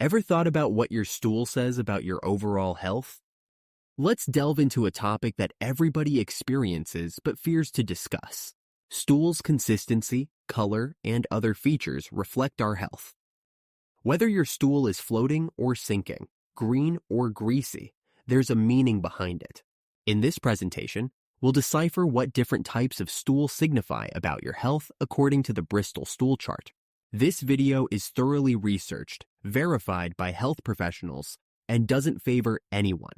Ever thought about what your stool says about your overall health? Let's delve into a topic that everybody experiences but fears to discuss. Stool's consistency, color, and other features reflect our health. Whether your stool is floating or sinking, green or greasy, there's a meaning behind it. In this presentation, we'll decipher what different types of stool signify about your health according to the Bristol stool chart. This video is thoroughly researched, verified by health professionals, and doesn't favor anyone.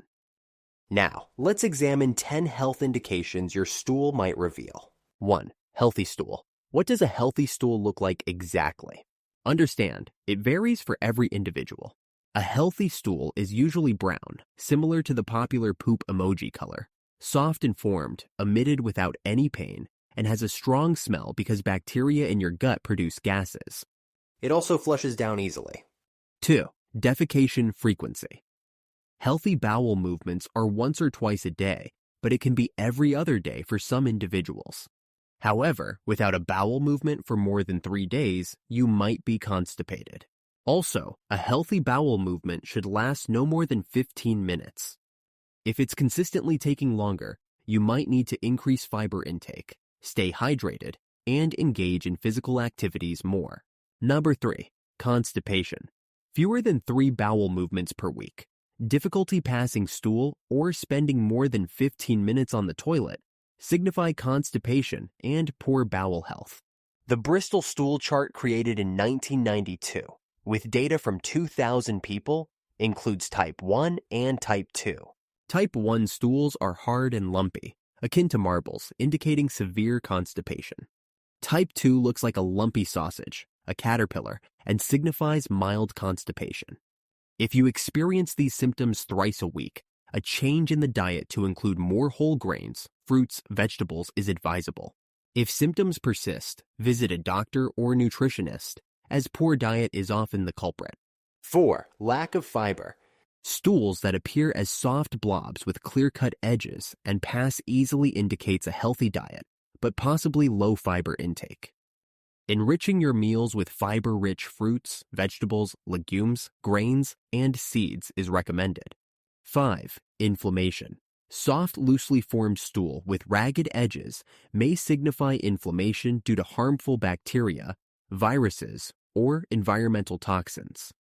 Now, let's examine 10 health indications your stool might reveal. 1. Healthy stool. What does a healthy stool look like exactly? Understand, it varies for every individual. A healthy stool is usually brown, similar to the popular poop emoji color, soft and formed, emitted without any pain, and has a strong smell because bacteria in your gut produce gases. It also flushes down easily. 2. Defecation frequency. Healthy bowel movements are once or twice a day, but it can be every other day for some individuals. However, without a bowel movement for more than 3 days, you might be constipated. Also, a healthy bowel movement should last no more than 15 minutes. If it's consistently taking longer, you might need to increase fiber intake, stay hydrated, and engage in physical activities more. Number 3. Constipation. Fewer than 3 bowel movements per week, difficulty passing stool, or spending more than 15 minutes on the toilet signify constipation and poor bowel health. The Bristol stool chart, created in 1992, with data from 2,000 people, includes type 1 and type 2. Type 1 stools are hard and lumpy, akin to marbles, indicating severe constipation. Type 2 looks like a lumpy sausage, a caterpillar, and signifies mild constipation. If you experience these symptoms thrice a week, a change in the diet to include more whole grains, fruits, vegetables is advisable. If symptoms persist, visit a doctor or nutritionist, as poor diet is often the culprit. 4. Lack of fiber. Stools that appear as soft blobs with clear-cut edges and pass easily indicates a healthy diet, but possibly low fiber intake. Enriching your meals with fiber-rich fruits, vegetables, legumes, grains, and seeds is recommended. 5. Inflammation. Soft, loosely formed stool with ragged edges may signify inflammation due to harmful bacteria, viruses, or environmental toxins.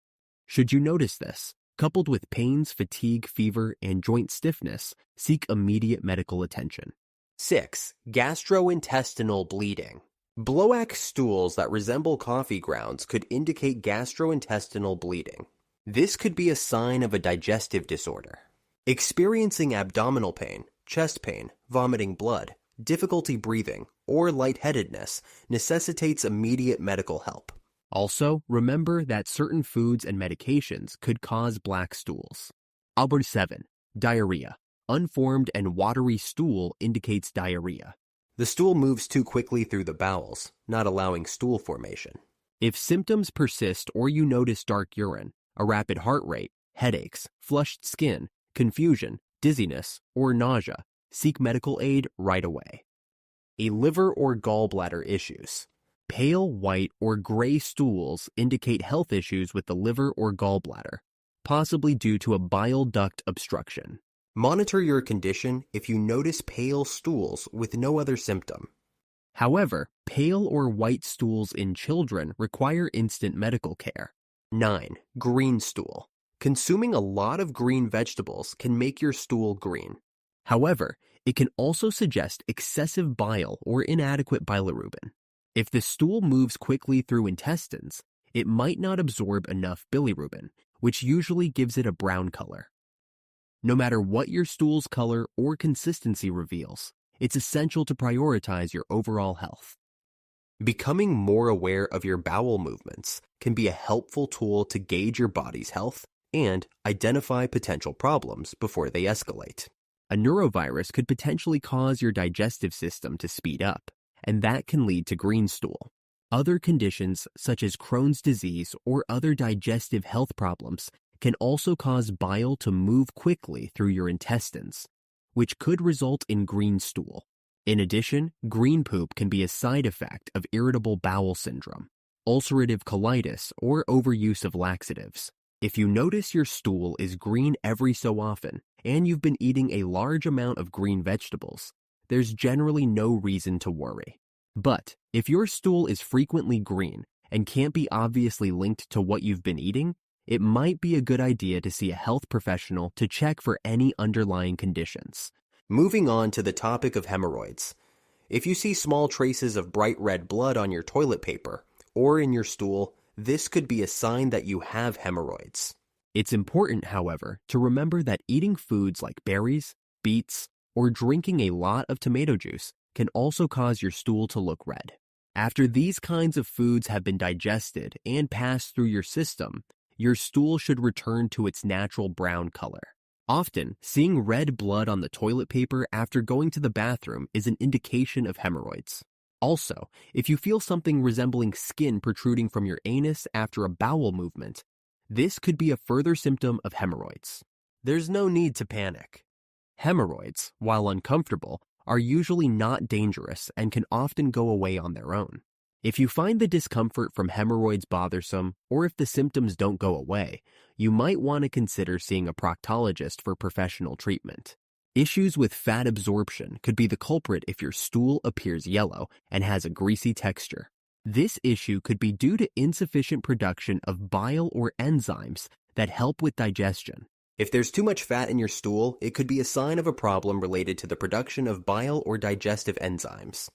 Should you notice this, coupled with pains, fatigue, fever, and joint stiffness, seek immediate medical attention. 6. Gastrointestinal bleeding. Bloac stools that resemble coffee grounds could indicate gastrointestinal bleeding. This could be a sign of a digestive disorder. Experiencing abdominal pain, chest pain, vomiting blood, difficulty breathing, or lightheadedness necessitates immediate medical help. Also, remember that certain foods and medications could cause black stools. Number 7. Diarrhea. Unformed and watery stool indicates diarrhea. The stool moves too quickly through the bowels, not allowing stool formation. If symptoms persist or you notice dark urine, a rapid heart rate, headaches, flushed skin, confusion, dizziness, or nausea, seek medical aid right away. A liver or gallbladder issues. Pale white or gray stools indicate health issues with the liver or gallbladder, possibly due to a bile duct obstruction. Monitor your condition if you notice pale stools with no other symptom. However, pale or white stools in children require instant medical care. 9. Green stool. Consuming a lot of green vegetables can make your stool green. However, it can also suggest excessive bile or inadequate bilirubin. If the stool moves quickly through intestines, it might not absorb enough bilirubin, which usually gives it a brown color. No matter what your stool's color or consistency reveals, it's essential to prioritize your overall health. Becoming more aware of your bowel movements can be a helpful tool to gauge your body's health and identify potential problems before they escalate. A neurovirus could potentially cause your digestive system to speed up, and that can lead to green stool. Other conditions, such as Crohn's disease or other digestive health problems, can also cause bile to move quickly through your intestines, which could result in green stool. In addition, green poop can be a side effect of irritable bowel syndrome, ulcerative colitis, or overuse of laxatives. If you notice your stool is green every so often, and you've been eating a large amount of green vegetables, there's generally no reason to worry. But if your stool is frequently green and can't be obviously linked to what you've been eating, it might be a good idea to see a health professional to check for any underlying conditions. Moving on to the topic of hemorrhoids. If you see small traces of bright red blood on your toilet paper or in your stool, this could be a sign that you have hemorrhoids. It's important, however, to remember that eating foods like berries, beets, or drinking a lot of tomato juice can also cause your stool to look red. After these kinds of foods have been digested and passed through your system, your stool should return to its natural brown color. Often, seeing red blood on the toilet paper after going to the bathroom is an indication of hemorrhoids. Also, if you feel something resembling skin protruding from your anus after a bowel movement, this could be a further symptom of hemorrhoids. There's no need to panic. Hemorrhoids, while uncomfortable, are usually not dangerous and can often go away on their own. If you find the discomfort from hemorrhoids bothersome, or if the symptoms don't go away, you might want to consider seeing a proctologist for professional treatment. Issues with fat absorption could be the culprit if your stool appears yellow and has a greasy texture. This issue could be due to insufficient production of bile or enzymes that help with digestion. If there's too much fat in your stool, it could be a sign of a problem related to the production of bile or digestive enzymes.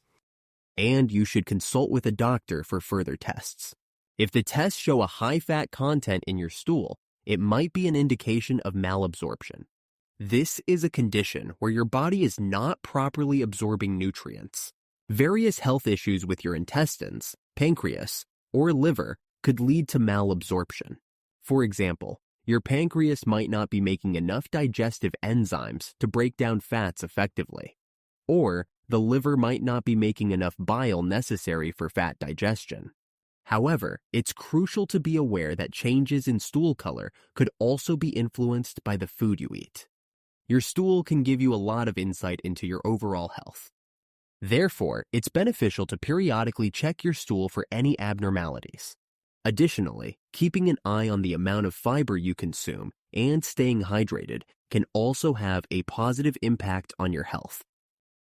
And you should consult with a doctor for further tests. If the tests show a high fat content in your stool, it might be an indication of malabsorption. This is a condition where your body is not properly absorbing nutrients. Various health issues with your intestines, pancreas, or liver could lead to malabsorption. For example, your pancreas might not be making enough digestive enzymes to break down fats effectively. Or the liver might not be making enough bile necessary for fat digestion. However, it's crucial to be aware that changes in stool color could also be influenced by the food you eat. Your stool can give you a lot of insight into your overall health. Therefore, it's beneficial to periodically check your stool for any abnormalities. Additionally, keeping an eye on the amount of fiber you consume and staying hydrated can also have a positive impact on your health.